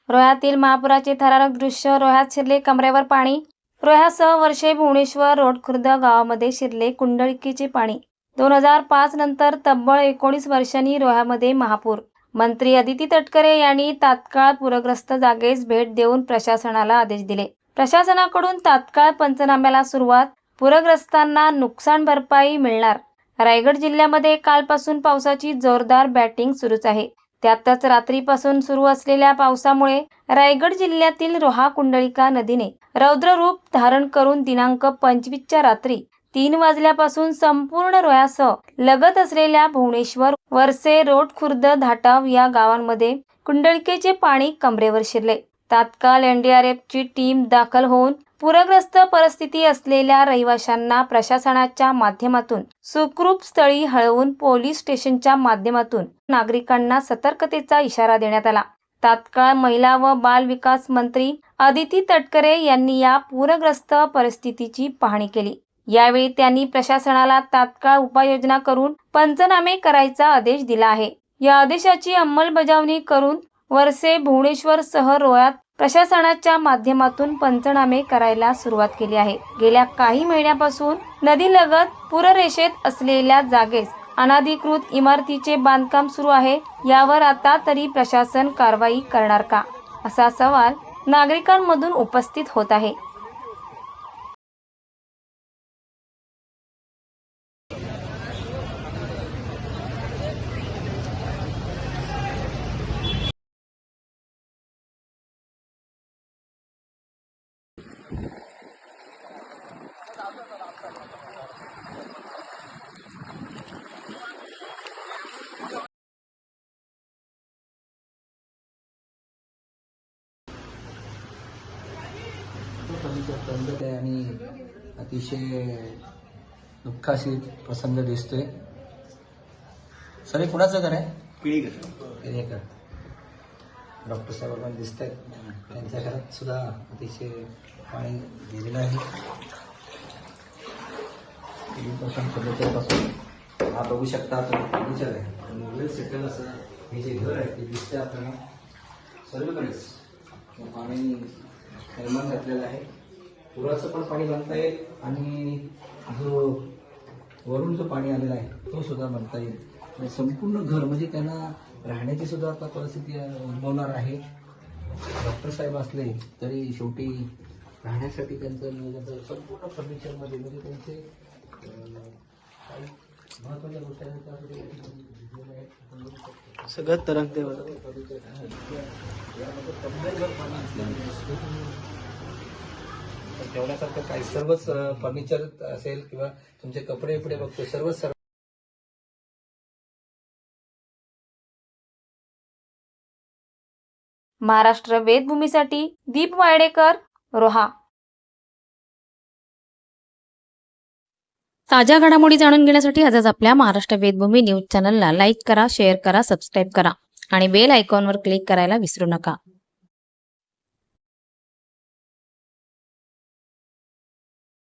रोह्यातील महापुराचे थरारक दृश्य. रोह्यात शिरले कमरेवर पाणी. रोह्यासह वर्षे भुवनेश्वर रोड खुर्द गावामध्ये शिरले कुंडलिकेचे पाणी. 2005 नंतर तब्बल 19 वर्षांनी रोह्यामध्ये महापूर. मंत्री अदिती तटकरे यांनी तात्काळ पूरग्रस्त जागेस भेट देऊन प्रशासनाला आदेश दिले. प्रशासनाकडून तात्काळ पंचनाम्याला सुरुवात. पूरग्रस्तांना नुकसान भरपाई मिळणार. रायगड जिल्ह्यामध्ये कालपासून पावसाची जोरदार बॅटिंग सुरूच आहे. त्यातच रात्रीपासून सुरू असलेल्या पावसामुळे रायगड जिल्ह्यातील रोहा कुंडलिका नदीने रौद्र रूप धारण करून दिनांक 25च्या रात्री 3 वाजल्यापासून संपूर्ण रोह्यासह लगत असलेल्या भुवनेश्वर, वरसे, रोड खुर्द, धाटाव या गावांमध्ये कुंडलिकेचे पाणी कमरेवर शिरले. तात्काळ एनडीआरएफची टीम दाखल होऊन पूरग्रस्त परिस्थिती असलेल्या रहिवाशांना प्रशासनाच्या माध्यमातून सुखरूप स्थळी हलवून पोलीस स्टेशनच्या माध्यमातून नागरिकांना सतर्कतेचा इशारा देण्यात आला. तात्काळ महिला व बाल विकास मंत्री अदिती तटकरे यांनी या पूरग्रस्त परिस्थितीची पाहणी केली. यावेळी त्यांनी प्रशासनाला तात्काळ उपाययोजना करून पंचनामे करायचा आदेश दिला आहे. या आदेशाची अंमलबजावणी करून वरसे, भुवनेश्वर सह रोह्यात प्रशासनाच्या माध्यमातून पंचनामे करायला सुरुवात केली आहे. गेल्या काही महिन्यापासून नदीलगत पूररेषेत असलेल्या जागेस अनधिकृत इमारतीचे बांधकाम सुरू आहे. यावर आता तरी प्रशासन कारवाई करणार का, असा सवाल नागरिकांमधून उपस्थित होत आहे. आणि अतिशय दुःखाशी प्रसंग दिसतोय. सर हे कुणाचं घर आहे? पिळेकर. डॉक्टर साहेब पण दिसत आहेत. त्यांच्या घरात सुद्धा अतिशय पाणी गेलेलं आहे. 3% फर्निचरपासून हा बघू शकता आपण फर्निचर आहे आणि वेल सेटल असं हे जे घर आहे ते दिसतंय आपल्याला. सर्वकडेच पाणी निर्माण घातलेलं आहे. पुराचं पण पाणी म्हणता येईल आणि जो वरून जो पाणी आलेला आहे तो सुद्धा म्हणता येईल. संपूर्ण घर म्हणजे त्यांना राहण्याची सुद्धा आता परिस्थिती उद्भवणार आहे. डॉक्टर साहेब असले तरी शेवटी राहण्यासाठी त्यांचं नियोजन संपूर्ण फर्निचरमध्ये म्हणजे त्यांचे काही महत्त्वाच्या गोष्टी सगळं तरंगते ठेवण्यासारखं काही सर्वच फर्निचर असेल किंवा तुमचे कपडे बिपडे बघतो सर्वच. महाराष्ट्र वेदभूमीसाठी दीप वाडेकर, रोहा. ताज्या घडामोडी जाणून घेण्यासाठी आजच आपल्या महाराष्ट्र वेदभूमी न्यूज चॅनलला लाईक करा, शेअर करा, सबस्क्राईब करा आणि बेल आयकॉनवर क्लिक करायला विसरू नका.